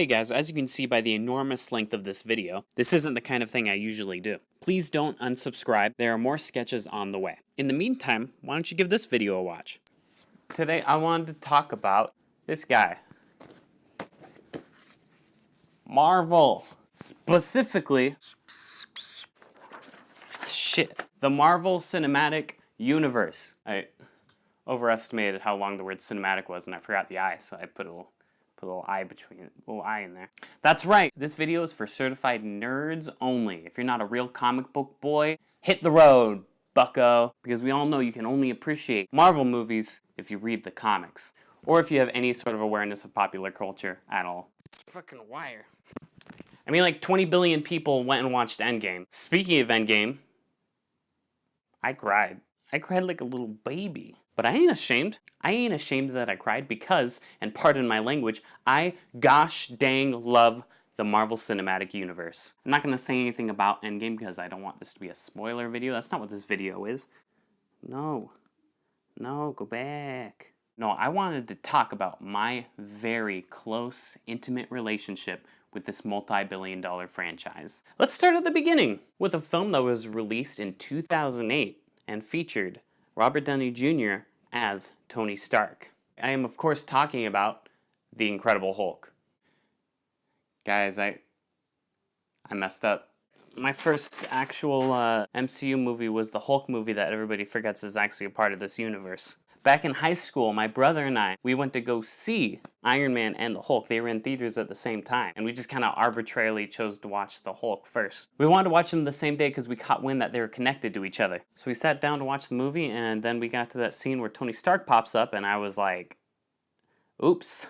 Hey guys, as you can see by the enormous length of this video, this isn't the kind of thing I usually do. Please don't unsubscribe, there are more sketches on the way. In the meantime, why don't you give this video a watch? Today I wanted to talk about this guy. Marvel. Specifically, the Marvel Cinematic Universe. I overestimated how long the word cinematic was and I forgot the I, so I put a little I in there. That's right, this video is for certified nerds only. If you're not a real comic book boy, hit the road, bucko. Because we all know you can only appreciate Marvel movies if you read the comics. Or if you have any sort of awareness of popular culture at all. It's fucking wire. I mean, like 20 billion people went and watched Endgame. Speaking of Endgame, I cried. I cried like a little baby. But I ain't ashamed. I ain't ashamed that I cried because, and pardon my language, I gosh dang love the Marvel Cinematic Universe. I'm not going to say anything about Endgame because I don't want this to be a spoiler video. That's not what this video is. No, go back. No, I wanted to talk about my very close, intimate relationship with this multi-billion-dollar franchise. Let's start at the beginning with a film that was released in 2008 and featured Robert Downey Jr. as Tony Stark. I am, of course, talking about The Incredible Hulk. Guys, I messed up. My first actual MCU movie was the Hulk movie that everybody forgets is actually a part of this universe. Back in high school, my brother and I, we went to go see Iron Man and the Hulk. They were in theaters at the same time, and we just kind of arbitrarily chose to watch the Hulk first. We wanted to watch them the same day because we caught wind that they were connected to each other. So we sat down to watch the movie, and then we got to that scene where Tony Stark pops up, and I was like, oops,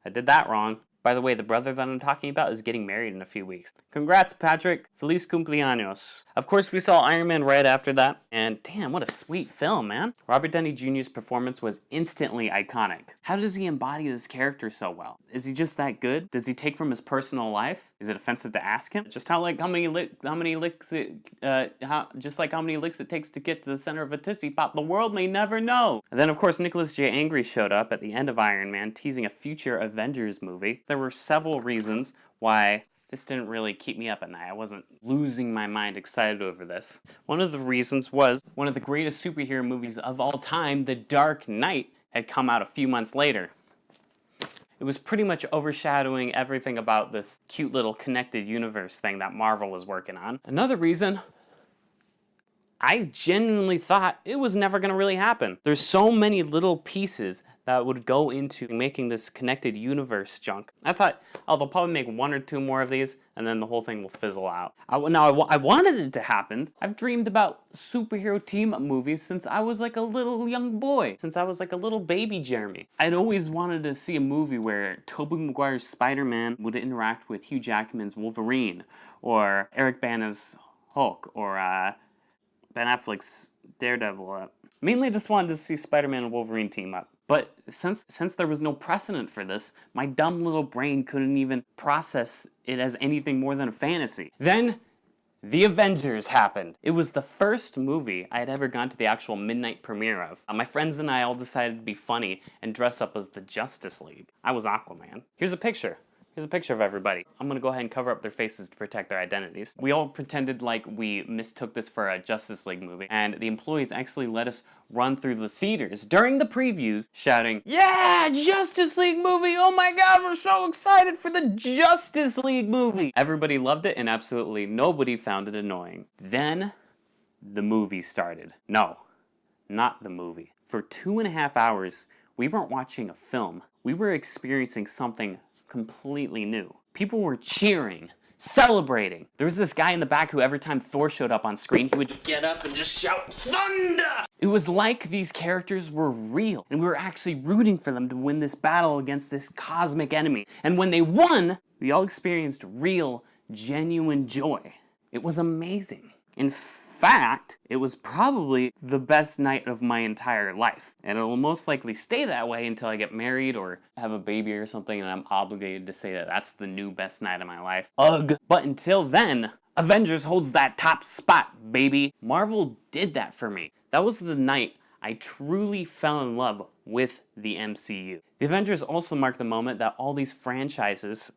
I did that wrong. By the way, the brother that I'm talking about is getting married in a few weeks. Congrats, Patrick. Feliz cumpleaños. Of course, we saw Iron Man right after that, and damn, what a sweet film, man. Robert Downey Jr.'s performance was instantly iconic. How does he embody this character so well? Is he just that good? Does he take from his personal life? Is it offensive to ask him? Just how many licks it takes to get to the center of a Tootsie Pop, the world may never know. And then, of course, Nicholas J. Angry showed up at the end of Iron Man, teasing a future Avengers movie. There were several reasons why this didn't really keep me up at night. I wasn't losing my mind excited over this. One of the reasons was one of the greatest superhero movies of all time, The Dark Knight, had come out a few months later. It was pretty much overshadowing everything about this cute little connected universe thing that Marvel was working on. Another reason, I genuinely thought it was never going to really happen. There's so many little pieces that would go into making this connected universe junk. I thought, oh, they'll probably make one or two more of these, and then the whole thing will fizzle out. I wanted it to happen. I've dreamed about superhero team-up movies since I was like a little young boy, since I was like a little baby Jeremy. I'd always wanted to see a movie where Tobey Maguire's Spider-Man would interact with Hugh Jackman's Wolverine, or Eric Bana's Hulk, or Ben Affleck's Daredevil. Mainly just wanted to see Spider-Man and Wolverine team up. But since there was no precedent for this, my dumb little brain couldn't even process it as anything more than a fantasy. Then, The Avengers happened. It was the first movie I had ever gone to the actual midnight premiere of. My friends and I all decided to be funny and dress up as the Justice League. I was Aquaman. Here's a picture. Here's a picture of everybody. I'm gonna go ahead and cover up their faces to protect their identities. We all pretended like we mistook this for a Justice League movie, and the employees actually let us run through the theaters during the previews, shouting, "Yeah, Justice League movie! Oh my god, we're so excited for the Justice League movie!" Everybody loved it, and absolutely nobody found it annoying. Then, the movie started. No, not the movie. For 2.5 hours, we weren't watching a film. We were experiencing something completely new. People were cheering, celebrating. There was this guy in the back who every time Thor showed up on screen, he would get up and just shout, "Thunder!" It was like these characters were real, and we were actually rooting for them to win this battle against this cosmic enemy. And when they won, we all experienced real, genuine joy. It was amazing. In fact, it was probably the best night of my entire life. And it will most likely stay that way until I get married or have a baby or something, and I'm obligated to say that that's the new best night of my life. Ugh! But until then, Avengers holds that top spot, baby! Marvel did that for me. That was the night I truly fell in love with the MCU. The Avengers also mark the moment that all these franchises,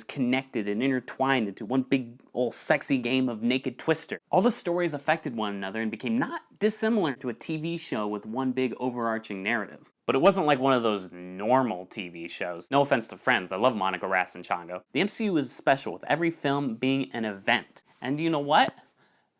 connected and intertwined into one big old sexy game of naked twister. All the stories affected one another and became not dissimilar to a TV show with one big overarching narrative. But it wasn't like one of those normal TV shows. No offense to Friends, I love Monica Ras and Chango. The MCU is special, with every film being an event. And you know what?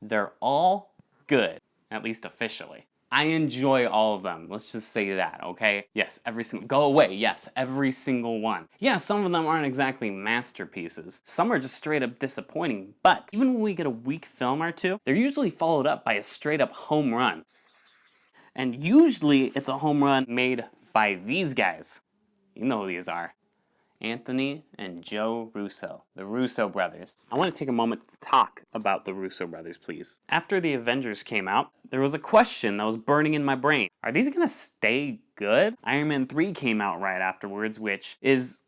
They're all good, at least officially. I enjoy all of them, let's just say that, okay? Yes, every single, go away, yes, every single one. Yeah, some of them aren't exactly masterpieces. Some are just straight up disappointing, but even when we get a weak film or two, they're usually followed up by a straight up home run. And usually it's a home run made by these guys. You know who these are. Anthony and Joe Russo, the Russo brothers. I want to take a moment to talk about the Russo brothers, please. After the Avengers came out, there was a question that was burning in my brain. Are these gonna stay good? Iron Man 3 came out right afterwards, which is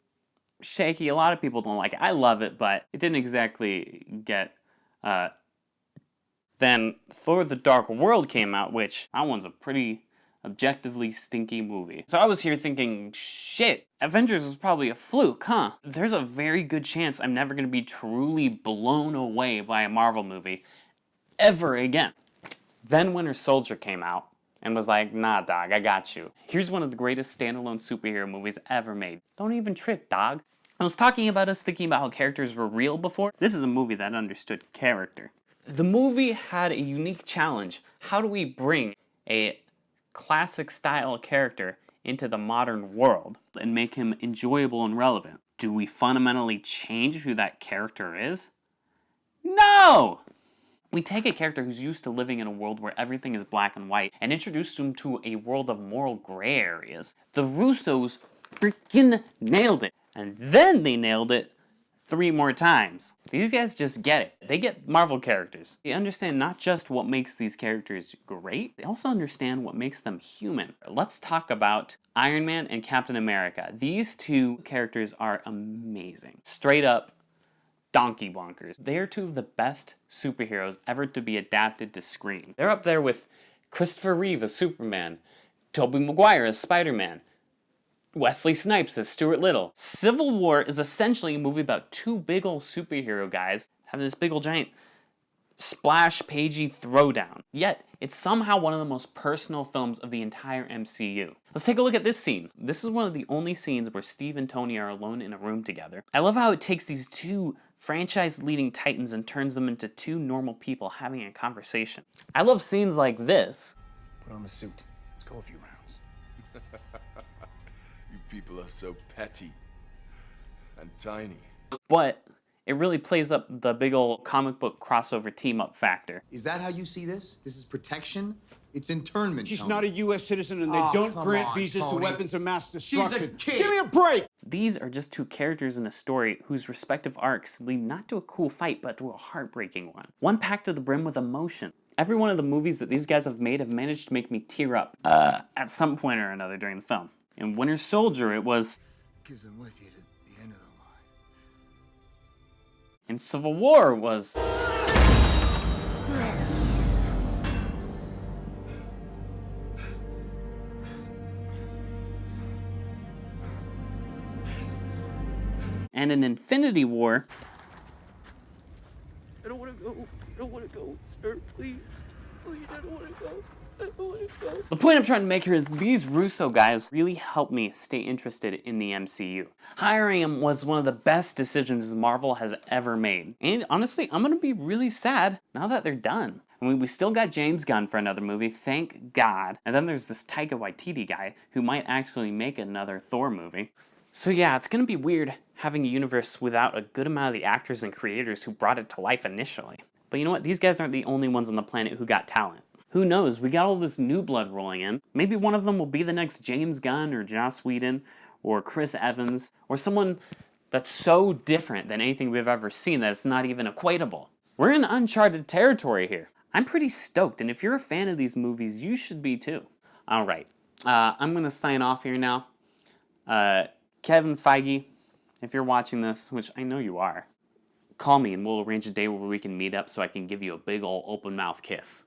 shaky. A lot of people don't like it. I love it, but it didn't exactly get... Then Thor: The Dark World came out, which that one's a pretty objectively stinky movie. So I was here thinking, shit, Avengers was probably a fluke, huh? There's a very good chance I'm never gonna be truly blown away by a Marvel movie ever again. Then Winter Soldier came out and was like, nah dog, I got you. Here's one of the greatest standalone superhero movies ever made. Don't even trip, dog. I was talking about us thinking about how characters were real before. This is a movie that understood character. The movie had a unique challenge. How do we bring a classic style character into the modern world and make him enjoyable and relevant? Do we fundamentally change who that character is? No! We take a character who's used to living in a world where everything is black and white and introduce him to a world of moral gray areas. The Russos freaking nailed it. And then they nailed it 3 more times. These guys just get it. They get Marvel characters. They understand not just what makes these characters great, they also understand what makes them human. Let's talk about Iron Man and Captain America. These two characters are amazing. Straight up donkey bonkers. They are 2 of the best superheroes ever to be adapted to screen. They're up there with Christopher Reeve as Superman, Tobey Maguire as Spider-Man, Wesley Snipes as Stuart Little. Civil War is essentially a movie about 2 big ol' superhero guys having this big ol' giant splash pagey throwdown. Yet, it's somehow one of the most personal films of the entire MCU. Let's take a look at this scene. This is one of the only scenes where Steve and Tony are alone in a room together. I love how it takes these 2 franchise-leading titans and turns them into 2 normal people having a conversation. I love scenes like this. Put on the suit. Let's go a few rounds. You people are so petty and tiny. But it really plays up the big old comic book crossover team-up factor. Is that how you see this? This is protection? It's internment, She's Tony. not a U.S. citizen, and they don't grant visas to weapons of mass destruction. She's a kid. Give me a break! These are just 2 characters in a story whose respective arcs lead not to a cool fight, but to a heartbreaking one. One packed to the brim with emotion. Every one of the movies that these guys have made have managed to make me tear up at some point or another during the film. In Winter Soldier, it was... Because I'm with you to the end of the line. In Civil War, it was... And in Infinity War... I don't want to go. I don't want to go. Sir, please. Please, I don't want to go. I don't want to go. The point I'm trying to make here is these Russo guys really helped me stay interested in the MCU. Hiring them was one of the best decisions Marvel has ever made. And honestly, I'm gonna be really sad now that they're done. I mean, we still got James Gunn for another movie, thank God. And then there's this Taika Waititi guy who might actually make another Thor movie. So yeah, it's gonna be weird having a universe without a good amount of the actors and creators who brought it to life initially. But you know what? These guys aren't the only ones on the planet who got talent. Who knows? We got all this new blood rolling in. Maybe one of them will be the next James Gunn or Joss Whedon or Chris Evans or someone that's so different than anything we've ever seen that it's not even equatable. We're in uncharted territory here. I'm pretty stoked, and if you're a fan of these movies, you should be too. All right, I'm gonna sign off here now. Kevin Feige, if you're watching this, which I know you are, call me and we'll arrange a day where we can meet up so I can give you a big ol' open mouth kiss.